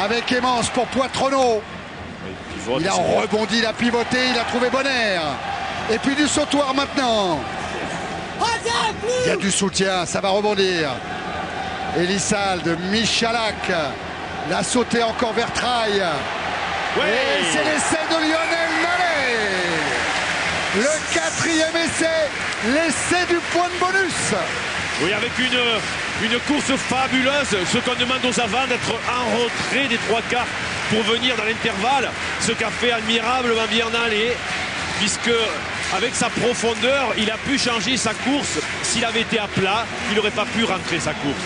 avec Aimance pour Poitronneau. Il a rebondi, il a pivoté, il a trouvé Bonner. Et puis du sautoir maintenant. Il y a du soutien, ça va rebondir. Elissalde, Michalak. L'a sauté encore vers Traille. Et c'est l'essai de Lionel Nallet. Le 4e essai, l'essai du point de bonus. Oui, avec une course fabuleuse. Ce qu'on demande aux avants d'être en retrait des 3 quarts pour venir dans l'intervalle. Ce qu'a fait admirablement bien Nallet, puisque avec sa profondeur, il a pu changer sa course. S'il avait été à plat, il n'aurait pas pu rentrer sa course.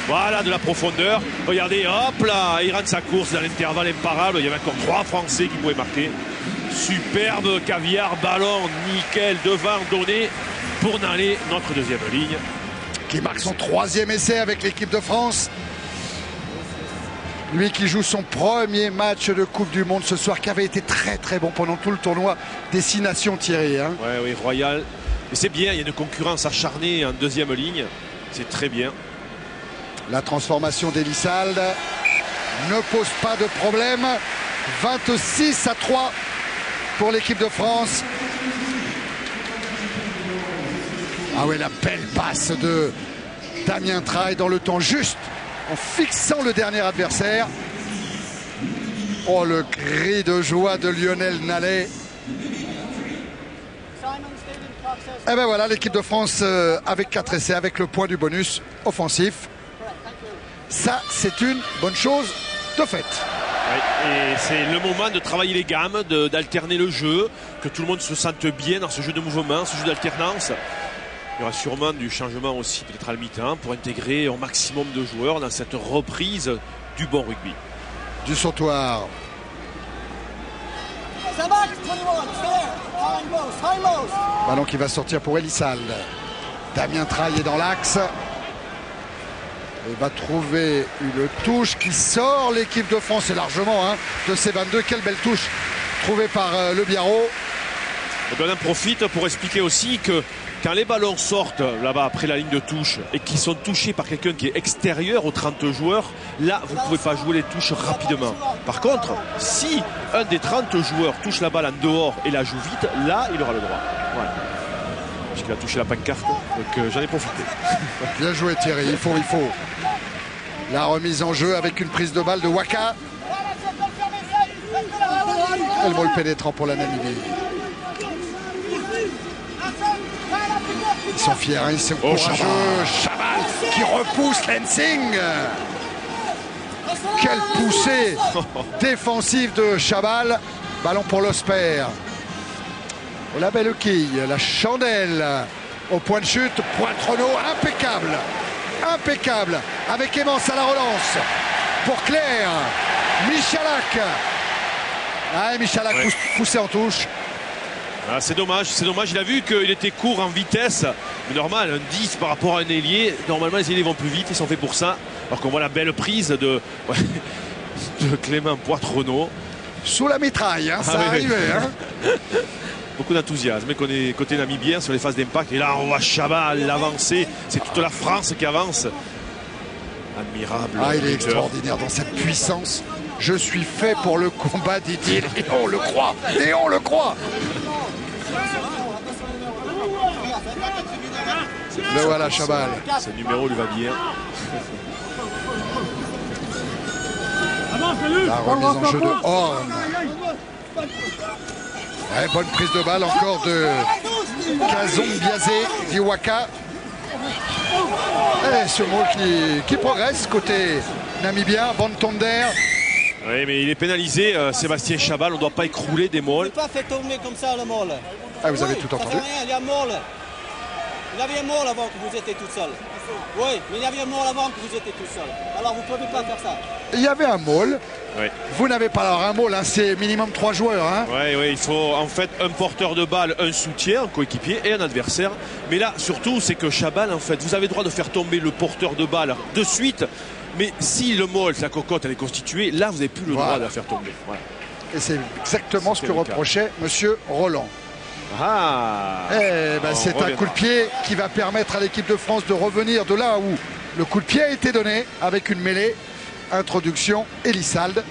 Voilà, de la profondeur. Regardez, hop là, il rentre sa course dans l'intervalle imparable. Il y avait encore 3 Français qui pouvaient marquer. Superbe caviar, ballon, nickel, devant, donné pour Nallet, notre deuxième ligne. Qui marque son 3e essai avec l'équipe de France. Lui qui joue son premier match de Coupe du Monde ce soir, qui avait été très très bon pendant tout le tournoi des 6 nations, Thierry. Oui, Royal. Mais c'est bien, il y a une concurrence acharnée en deuxième ligne. C'est très bien. La transformation d'Elissalde ne pose pas de problème. 26-3 pour l'équipe de France. Ah ouais, la belle passe de Damien Traille dans le temps juste, en fixant le dernier adversaire. Oh, le cri de joie de Lionel Nallet. Et ben voilà, l'équipe de France avec 4 essais, avec le point du bonus offensif. Ça, c'est une bonne chose de fait. Oui, et c'est le moment de travailler les gammes, d'alterner le jeu, que tout le monde se sente bien dans ce jeu de mouvement, ce jeu d'alternance. Il y aura sûrement du changement aussi, peut-être à la mi-temps, pour intégrer un maximum de joueurs dans cette reprise du bon rugby. Du sautoir. Ballon qui va sortir pour Elissalde. Damien Traille est dans l'axe. Il va trouver une touche qui sort l'équipe de France, et largement de ces 22. Quelle belle touche trouvée par Le Biarrot. Et bien on en profite pour expliquer aussi que quand les ballons sortent là-bas après la ligne de touche et qui sont touchés par quelqu'un qui est extérieur aux 30 joueurs, là vous ne pouvez pas jouer les touches rapidement. Par contre, si un des 30 joueurs touche la balle en dehors et la joue vite, là il aura le droit. Voilà. Puisqu'il a touché la pancarte, donc j'en ai profité. Bien joué Thierry, il faut. La remise en jeu avec une prise de balle de Waka. Et le ball pénétrant pour la Namibie. Ils sont fiers, hein, ils sont courageux. Chabal qui repousse Lensing. Quelle poussée défensive de Chabal. Ballon pour l'Osper. Oh, la belle quille, la chandelle. Au point de chute, Poitrenaud, impeccable. Impeccable. Avec Aimance à la relance. Pour Claire. Michalak. Ah, Michalak poussé en touche. Ah, c'est dommage, il a vu qu'il était court en vitesse, mais normal, un 10 par rapport à un ailier, normalement les ailiers vont plus vite, ils sont faits pour ça, alors qu'on voit la belle prise de Clément Poitrenaud. Sous la mitraille, hein, ça arrivait. Hein. Beaucoup d'enthousiasme, qu'on est côté namibien sur les phases d'impact, et là on voit Chabal l'avancer, c'est toute la France qui avance. Admirable. Ah, il est extraordinaire dans cette puissance. Je suis fait pour le combat, dit-il, et on le croit, et on le croit. Le voilà, Chabal. Ce numéro lui va bien. La remise en jeu de Horn. Ouais, bonne prise de balle encore de Kazong Biazé d'Iwaka. Et ce mot qui progresse côté namibien, Van Tonder. Oui, mais il est pénalisé, Sébastien Chabal, on ne doit pas écrouler des mauls. Il ne pas fait tomber comme ça le maul. Ah, vous avez tout entendu. Il y a un maul. Il y avait un maul avant que vous étiez tout seul. Oui, mais il y avait un maul avant que vous étiez tout seul. Alors vous ne pouvez pas faire ça. Il y avait un maul. Oui. Vous n'avez pas alors un maul, hein, c'est minimum 3 joueurs. Hein. Oui, il faut en fait un porteur de balle, un soutien, un coéquipier et un adversaire. Mais là, surtout, c'est que Chabal, en fait, vous avez le droit de faire tomber le porteur de balle de suite. Mais si le maul, la cocotte, elle est constituée, là, vous n'avez plus le droit de la faire tomber. Voilà. Et c'est exactement ce que reprochait M. Roland. Ah, c'est un coup de pied qui va permettre à l'équipe de France de revenir de là où le coup de pied a été donné avec une mêlée. Introduction Elissalde,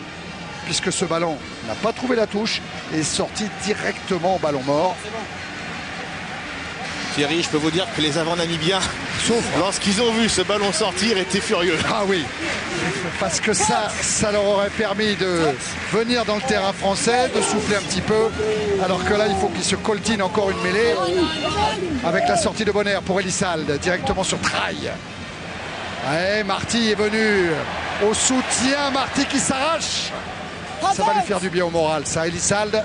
puisque ce ballon n'a pas trouvé la touche et est sorti directement au ballon mort. Thierry, je peux vous dire que les avants namibiens, lorsqu'ils ont vu ce ballon sortir, étaient furieux. Ah oui, parce que ça leur aurait permis de venir dans le terrain français, de souffler un petit peu, alors que là, il faut qu'ils se coltinent encore une mêlée avec la sortie de Bonner pour Elissalde, directement sur Traille. Ouais, Marty est venu au soutien, Marty qui s'arrache. Ça va lui faire du bien au moral, ça. Elissalde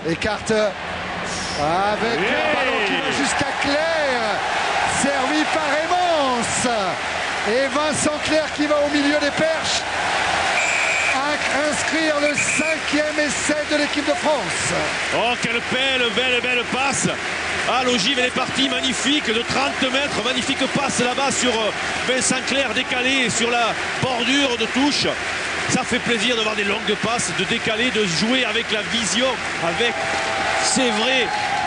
écarte avec un ballon qui va jusqu'à Claire, servi par Aimance. Et Vincent Clair qui va au milieu des perches inscrire le 5e essai de l'équipe de France. Oh, quelle belle passe. Ah, l'ogive, elle est partie, magnifique, de 30 mètres, magnifique passe là-bas sur Vincent Clair, décalé sur la bordure de touche. Ça fait plaisir d'avoir des longues passes, de décaler, de jouer avec la vision, avec, c'est vrai,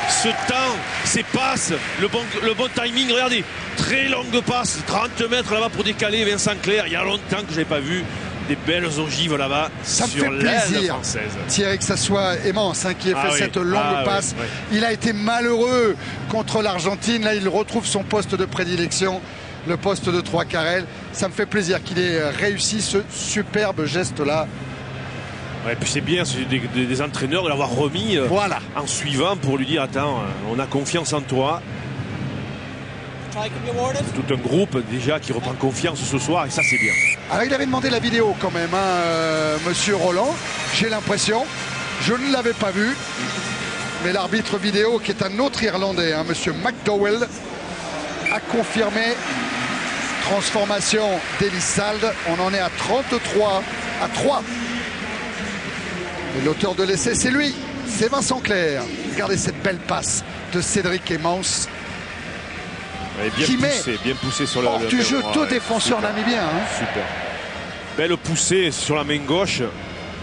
ce temps, ces passes, le bon timing. Regardez, très longue passe, 30 mètres là-bas pour décaler Vincent Clair. Il y a longtemps que je n'ai pas vu des belles ogives là-bas sur l'aile française. Thierry, que ça soit Aimance qui ait fait cette longue passe. Oui. Il a été malheureux contre l'Argentine. Là, il retrouve son poste de prédilection, le poste de 3 carrels. Ça me fait plaisir qu'il ait réussi ce superbe geste-là. Ouais, puis c'est bien des entraîneurs de l'avoir remis en suivant pour lui dire attends, on a confiance en toi. C'est tout un groupe déjà qui reprend confiance ce soir et ça c'est bien. Alors il avait demandé la vidéo quand même, monsieur Roland. J'ai l'impression, je ne l'avais pas vu, mais l'arbitre vidéo qui est un autre Irlandais, monsieur McDowell, a confirmé transformation d'Elissalde. On en est à 33 à 3. Et l'auteur de l'essai, c'est lui, c'est Vincent Clair. Regardez cette belle passe de Cédric Aimance. Bien poussé sur hors du jeu, tout défenseur namibien. Super. Belle poussée sur la main gauche.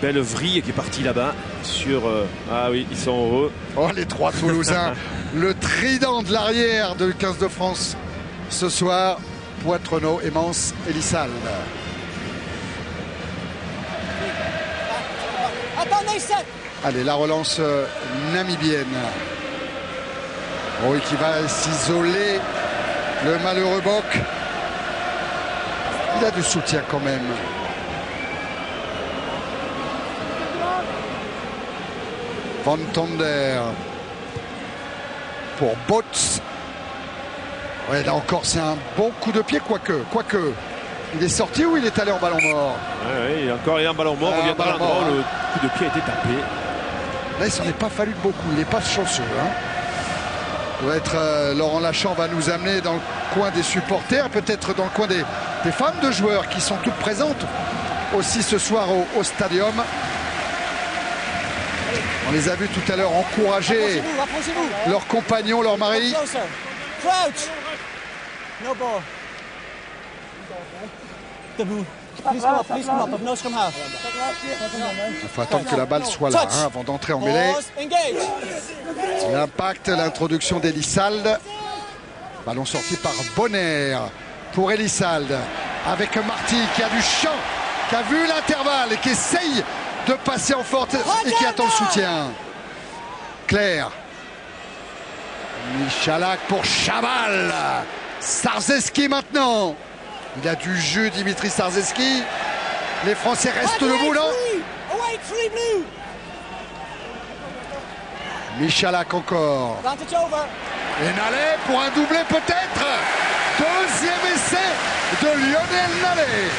Belle vrille qui est partie là-bas. Ah oui, ils sont heureux. Oh, les 3 Toulousains. Le trident de l'arrière de 15 de France ce soir. Poitrenaud, Aimance, Elissalde. Allez, la relance namibienne. Oui, qui va s'isoler. Le malheureux Bock. Il a du soutien quand même. Van Tonder pour Botts. Ouais, là encore, c'est un bon coup de pied, quoique. Il est sorti ou il est allé en ballon mort? Ouais, il est encore en ballon mort. On vient à l'endroit où le coup de pied a été tapé. Là, il s'en est pas fallu de beaucoup. Il n'est pas chanceux. Doit être Laurent Lachamp va nous amener dans le coin des supporters, peut-être dans le coin des femmes de joueurs qui sont toutes présentes aussi ce soir au stadium. On les a vus tout à l'heure encourager leurs compagnons, leurs maris. Crouch. No ball. Please come up, nose come half. Il faut attendre que la balle soit là avant d'entrer en mêlée. L'impact, l'introduction d'Elissalde. Ballon sorti par Bonner pour Elissalde. Avec Marty qui a du champ, qui a vu l'intervalle et qui essaye de passer en forte et qui attend le soutien. Claire. Michalak pour Chaval. Starzeski maintenant. Il a du jeu, Dimitri Starzeski. Les Français restent debout, non? Michalak encore. Et Nallet pour un doublé peut-être. Deuxième essai de Lionel Nallet.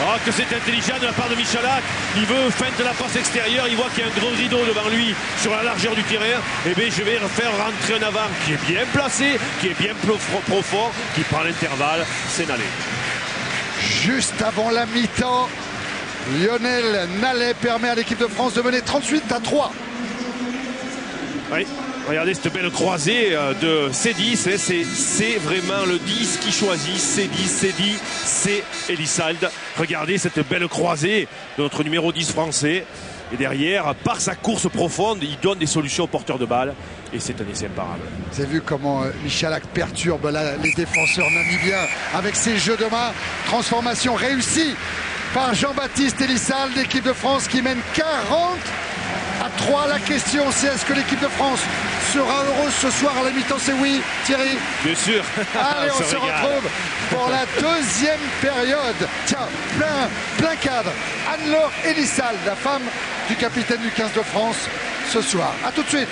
Oh, que c'est intelligent de la part de Michalak. Il veut feinte la passe extérieure. Il voit qu'il y a un gros rideau devant lui sur la largeur du terrain. Et bien, je vais faire rentrer un avant qui est bien placé, qui est bien profond, qui prend l'intervalle. C'est Nallet. Juste avant la mi-temps, Lionel Nallet permet à l'équipe de France de mener 38-3. Oui, regardez cette belle croisée de C10. C'est vraiment le 10 qui choisit. C10, c'est Elissalde. Regardez cette belle croisée de notre numéro 10 français. Et derrière, par sa course profonde, il donne des solutions aux porteurs de balles. Et c'est un essai imparable. Vous avez vu comment Michalak perturbe là, les défenseurs namibiens avec ses jeux de main. Transformation réussie par Jean-Baptiste Elissalde, l'équipe de France qui mène 40-3. La question, c'est est-ce que l'équipe de France sera heureuse ce soir à la mi-temps? C'est oui, Thierry? Bien sûr. Allez, on se retrouve pour la deuxième période. Tiens, plein cadre. Anne-Laure Elissalde, la femme du capitaine du 15 de France ce soir. A tout de suite.